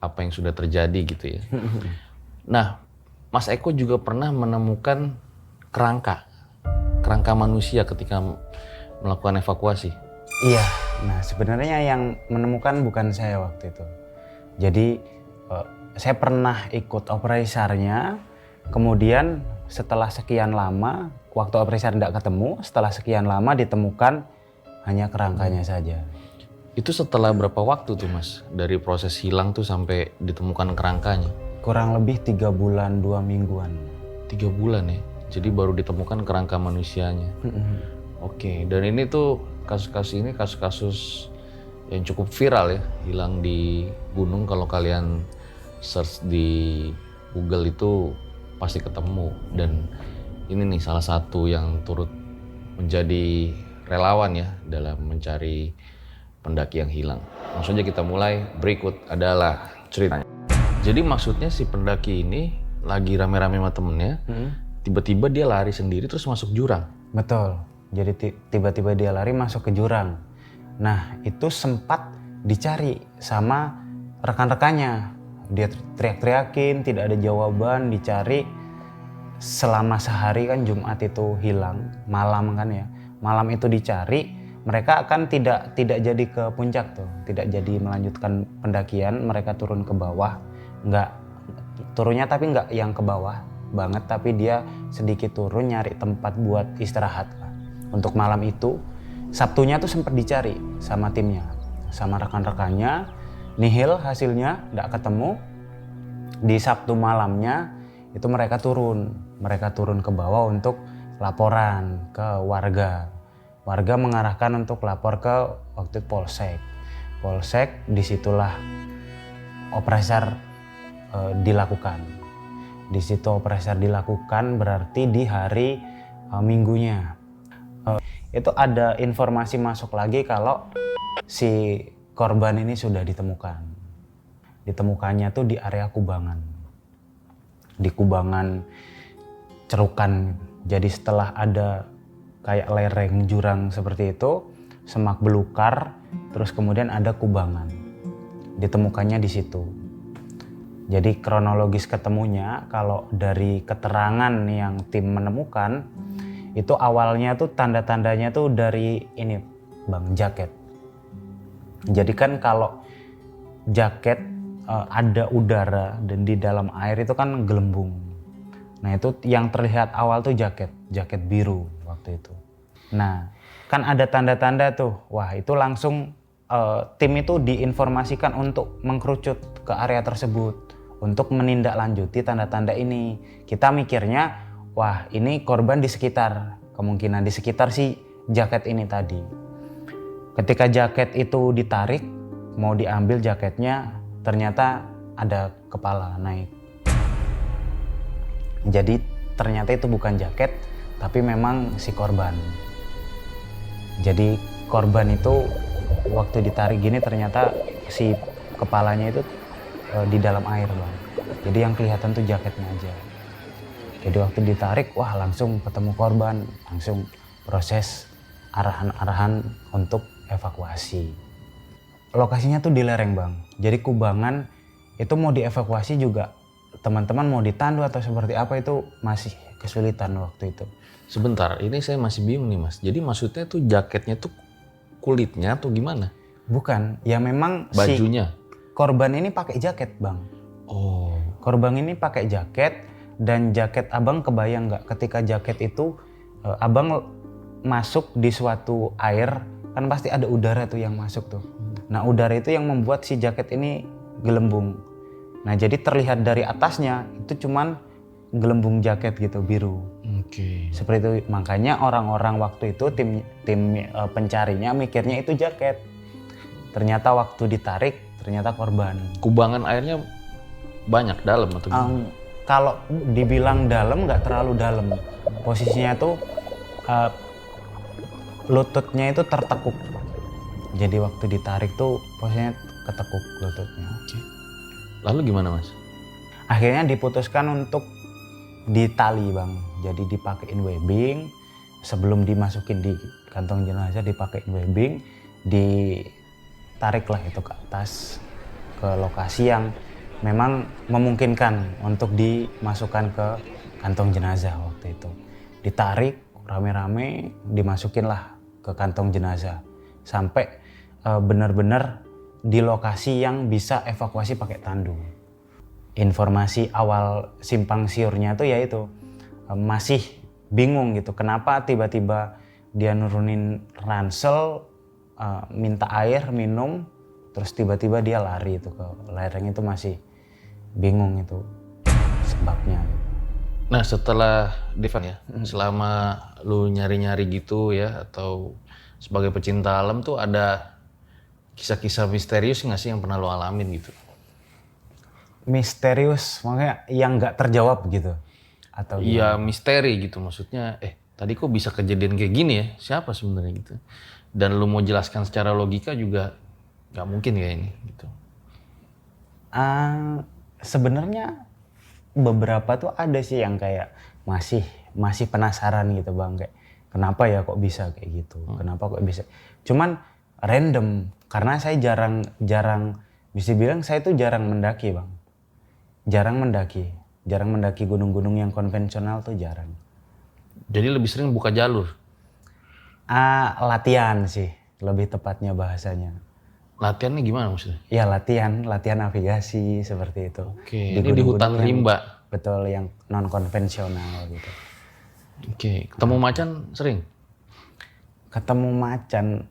apa yang sudah terjadi gitu ya. Nah, Mas Eko juga pernah menemukan kerangka manusia ketika melakukan evakuasi. Iya, nah sebenarnya yang menemukan bukan saya waktu itu. Jadi saya pernah ikut operasi SAR-nya, kemudian setelah sekian lama, waktu operasi SAR tidak ketemu, setelah sekian lama ditemukan hanya kerangkanya saja. Itu setelah berapa waktu tuh Mas? Dari proses hilang tuh sampai ditemukan kerangkanya? Kurang lebih 3 bulan 2 mingguan. 3 bulan ya? Jadi baru ditemukan kerangka manusianya. Oke, dan ini tuh kasus-kasus yang cukup viral ya, hilang di gunung. Kalau kalian search di Google itu pasti ketemu. Dan ini nih salah satu yang turut menjadi relawan ya dalam mencari pendaki yang hilang. Langsung aja kita mulai, berikut adalah ceritanya. Jadi maksudnya si pendaki ini lagi rame-rame sama temennya, tiba-tiba dia lari sendiri terus masuk jurang. Betul, jadi tiba-tiba dia lari masuk ke jurang. Nah itu sempat dicari sama rekan-rekannya. Dia teriak-teriakin, tidak ada jawaban, dicari. Selama sehari kan Jumat itu hilang, malam kan ya. Malam itu dicari, mereka akan tidak jadi ke puncak tuh. Tidak jadi melanjutkan pendakian, mereka turun ke bawah. Nggak, turunnya tapi nggak yang ke bawah banget, tapi dia sedikit turun nyari tempat buat istirahat lah. Untuk malam itu, Sabtunya tuh sempat dicari sama timnya, sama rekan-rekannya, nihil hasilnya, nggak ketemu. Di Sabtu malamnya itu mereka turun ke bawah untuk laporan ke warga. Warga mengarahkan untuk lapor ke waktu Polsek, disitulah operasi SAR dilakukan. Di situ operasi SAR dilakukan berarti di hari Minggunya. Itu ada informasi masuk lagi kalau si korban ini sudah ditemukan. Ditemukannya tuh di area kubangan. Di kubangan cerukan. Jadi setelah ada kayak lereng jurang seperti itu, semak belukar, terus kemudian ada kubangan. Ditemukannya di situ. Jadi kronologis ketemunya, kalau dari keterangan yang tim menemukan, itu awalnya tuh tanda-tandanya tuh dari ini Bang, jaket. Jadi kan kalau jaket ada udara dan di dalam air itu kan gelembung. Nah itu yang terlihat awal tuh jaket biru waktu itu. Nah kan ada tanda-tanda tuh, wah itu langsung tim itu diinformasikan untuk mengkerucut ke area tersebut untuk menindaklanjuti tanda-tanda ini. Kita mikirnya, wah ini korban di sekitar, kemungkinan di sekitar si jaket ini tadi. Ketika jaket itu ditarik, mau diambil jaketnya, ternyata ada kepala naik. Jadi ternyata itu bukan jaket, tapi memang si korban. Jadi korban itu waktu ditarik gini ternyata si kepalanya itu di dalam air Bang. Jadi yang kelihatan tuh jaketnya aja. Jadi waktu ditarik, wah langsung ketemu korban, langsung proses arahan-arahan untuk evakuasi. Lokasinya tuh di lereng Bang. Jadi kubangan itu mau dievakuasi juga teman-teman mau ditandu atau seperti apa itu masih kesulitan waktu itu. Sebentar, ini saya masih bingung nih Mas. Jadi maksudnya tuh jaketnya tuh kulitnya atau gimana? Bukan, ya memang bajunya. Si korban ini pakai jaket Bang. Oh. Korban ini pakai jaket dan jaket Abang kebayang nggak ketika jaket itu Abang masuk di suatu air kan pasti ada udara tuh yang masuk tuh. Nah udara itu yang membuat si jaket ini gelembung. Nah jadi terlihat dari atasnya itu cuman gelembung jaket gitu biru. Oke. Seperti itu, makanya orang-orang waktu itu tim pencarinya mikirnya itu jaket. Ternyata waktu ditarik ternyata korban. Kubangan airnya banyak dalam atau gimana? Kalau dibilang dalam nggak terlalu dalam. Posisinya tuh lututnya itu tertekuk. Jadi waktu ditarik tuh posisinya ketekuk lututnya. Lalu gimana Mas? Akhirnya diputuskan untuk ditali Bang. Jadi dipakein webbing. Sebelum dimasukin di kantong jenazah dipakein webbing. Ditariklah itu ke atas ke lokasi yang memang memungkinkan untuk dimasukkan ke kantong jenazah waktu itu. Ditarik rame-rame, dimasukinlah ke kantong jenazah sampai benar-benar di lokasi yang bisa evakuasi pakai tandu. Informasi awal simpang siurnya tuh yaitu masih bingung gitu, kenapa tiba-tiba dia nurunin ransel, minta air minum, terus tiba-tiba dia lari itu ke lereng. Itu masih bingung itu sebabnya. Nah setelah Devan ya, selama lu nyari-nyari gitu ya, atau sebagai pecinta alam tuh ada kisah-kisah misterius nggak sih yang pernah lu alamin gitu? Misterius, makanya yang nggak terjawab gitu? Atau Iya misteri gitu, maksudnya tadi kok bisa kejadian kayak gini ya, siapa sebenarnya gitu. Dan lu mau jelaskan secara logika juga nggak mungkin kayak ini gitu. Sebenarnya beberapa tuh ada sih yang kayak masih penasaran gitu Bang, kayak kenapa ya kok bisa kayak gitu, kenapa kok bisa. Cuman random, karena saya jarang bisa bilang saya tuh jarang mendaki Bang, jarang mendaki gunung-gunung yang konvensional tuh jarang. Jadi lebih sering buka jalur? Latihan sih lebih tepatnya bahasanya. Latihannya gimana maksudnya? Ya latihan navigasi seperti itu. Oke, ini di hutan rimba. Betul, yang non konvensional gitu. Oke, ketemu macan sering? Ketemu macan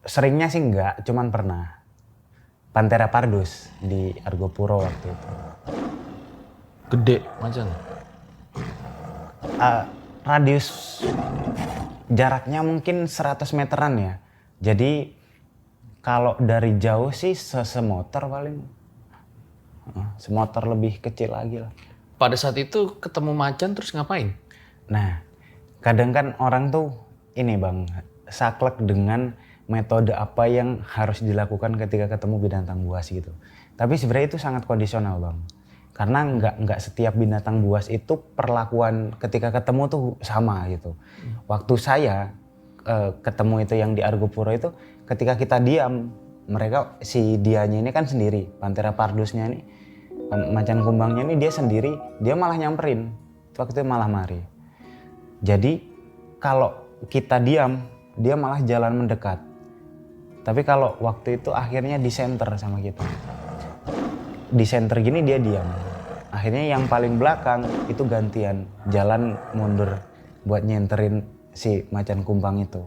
seringnya sih enggak, cuman pernah. Panthera pardus di Argopuro waktu itu. Gede macan? Radius jaraknya mungkin 100 meteran ya. Jadi kalau dari jauh sih semotor paling. Semotor lebih kecil lagi lah. Pada saat itu ketemu macan terus ngapain? Nah, kadang kan orang tuh ini Bang, saklek dengan metode apa yang harus dilakukan ketika ketemu binatang buas gitu. Tapi sebenarnya itu sangat kondisional Bang. Karena nggak setiap binatang buas itu perlakuan ketika ketemu tuh sama gitu. Waktu saya ketemu itu yang di Argopuro itu, ketika kita diam, mereka si dianya ini kan sendiri, Panthera pardusnya ini, macan kumbangnya ini dia sendiri, dia malah nyamperin. Waktu itu malah mari. Jadi kalau kita diam, dia malah jalan mendekat. Tapi kalau waktu itu akhirnya di center sama kita. Di center gini dia diam. Akhirnya yang paling belakang itu gantian jalan mundur buat nyenterin si macan kumbang itu.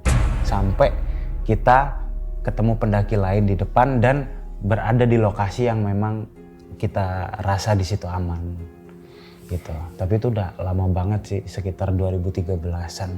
Sampai kita ketemu pendaki lain di depan dan berada di lokasi yang memang kita rasa di situ aman gitu. Tapi itu udah lama banget sih, sekitar 2013-an.